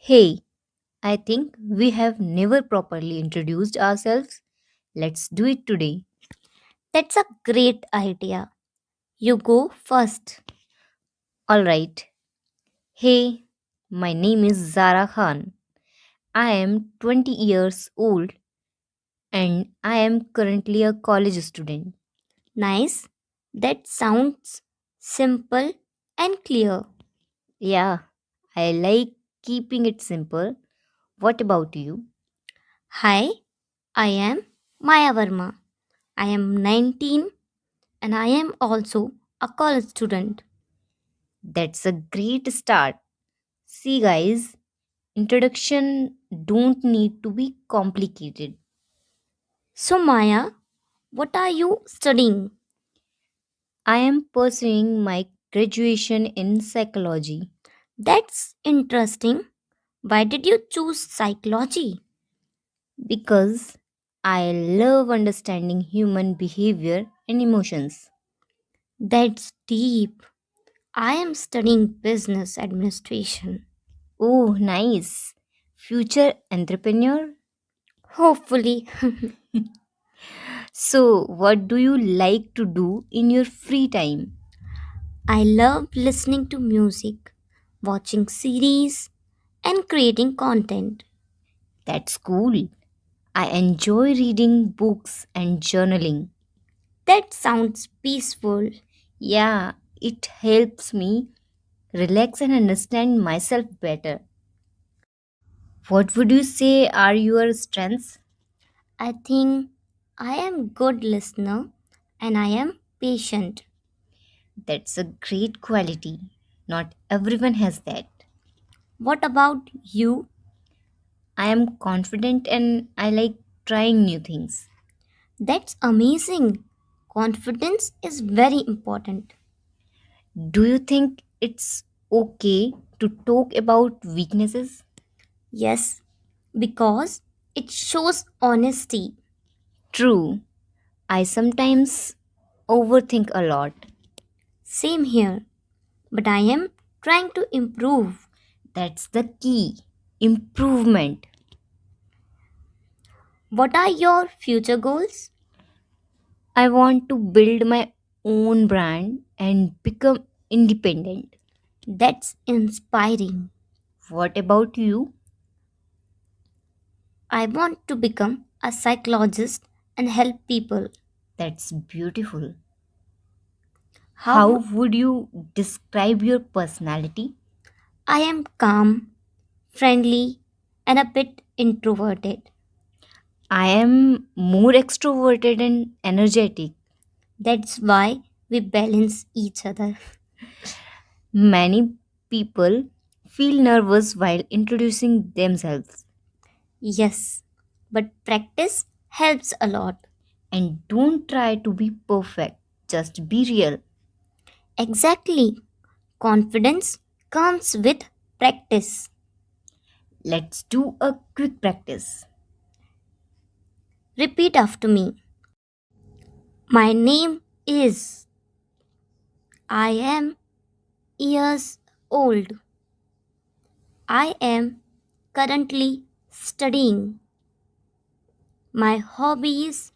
Hey, I think we have never properly introduced ourselves. Let's do it today. That's a great idea. You go first. Alright. Hey, my name is Zara Khan. I am 20 years old and I am currently a college student. Nice. That sounds simple and clear. Yeah, I like keeping it simple. What about you? Hi, I am Maya Verma. I am 19 and I am also a college student. That's a great start. See, guys, introduction don't need to be complicated. So, Maya, what are you studying? I am pursuing my graduation in psychology That's interesting. Why did you choose psychology? because I love understanding human behavior and emotions. That's deep. I am studying business administration. Oh, nice. Future entrepreneur? Hopefully, So, what do you like to do in your free time? I love listening to music, watching series, and creating content. That's cool. I enjoy reading books and journaling. That sounds peaceful. Yeah, it helps me relax and understand myself better. What would you say are your strengths? I think I am good listener and I am patient. That's a great quality. Not everyone has that. What about you? I am confident and I like trying new things. That's amazing. Confidence is very important. Do you think it's okay to talk about weaknesses? Yes, because it shows honesty. True. I sometimes overthink a lot. Same here, but I am trying to improve. That's the key. Improvement. What are your future goals? I want to build my own brand and become independent. That's inspiring. What about you? I want to become a psychologist and help people. That's beautiful. How How would you describe your personality? I am calm, friendly, and a bit introverted. I am more extroverted and energetic. That's why we balance each other. Many people feel nervous while introducing themselves. Yes, but practice helps a lot. And don't try to be perfect, just be real. Exactly. Confidence comes with practice. Let's do a quick practice. Repeat after me. My name is. I am years old. I am currently studying. My hobbies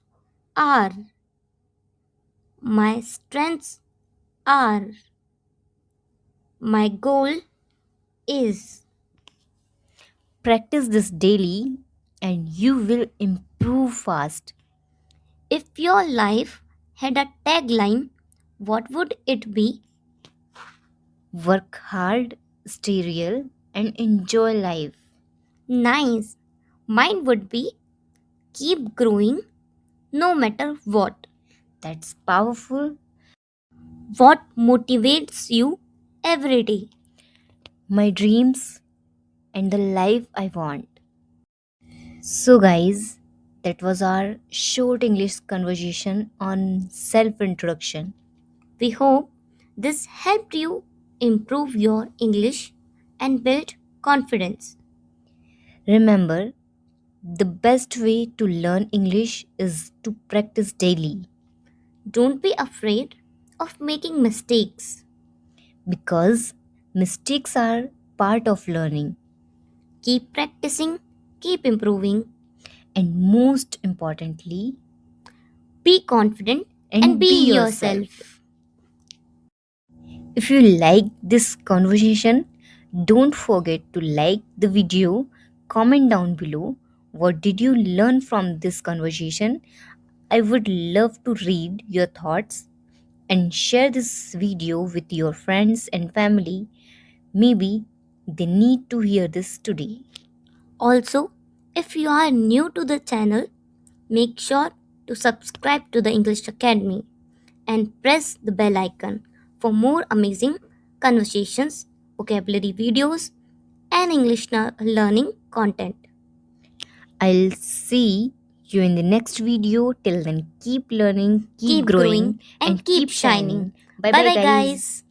are. My strengths are. My goal is. Practice this daily and you will improve fast. If your life had a tagline, what would it be? Work hard, stay real, and enjoy life. Nice. Mine would be keep growing no matter what. That's powerful. What motivates you every day? My dreams and the life I want. So, guys, that was our short English conversation on self introduction. We hope this helped you improve your English and build confidence. Remember, the best way to learn English is to practice daily Don't be afraid of making mistakes. because mistakes are part of learning. Keep practicing, keep improving, and most importantly, be confident, and and be be yourself. yourself. If you like this conversation, don't forget to like the video, comment down below what did you learn from this conversation. I would love to read your thoughts and share this video with your friends and family. Maybe they need to hear this today. Also, if you are new to the channel, make sure to subscribe to the English Academy and press the bell icon for more amazing conversations, vocabulary videos, and English learning content. I'll see you in the next video. Till then, keep learning, keep Keep growing growing, and and keep keep shining. shining. Bye Bye bye, bye, guys. guys.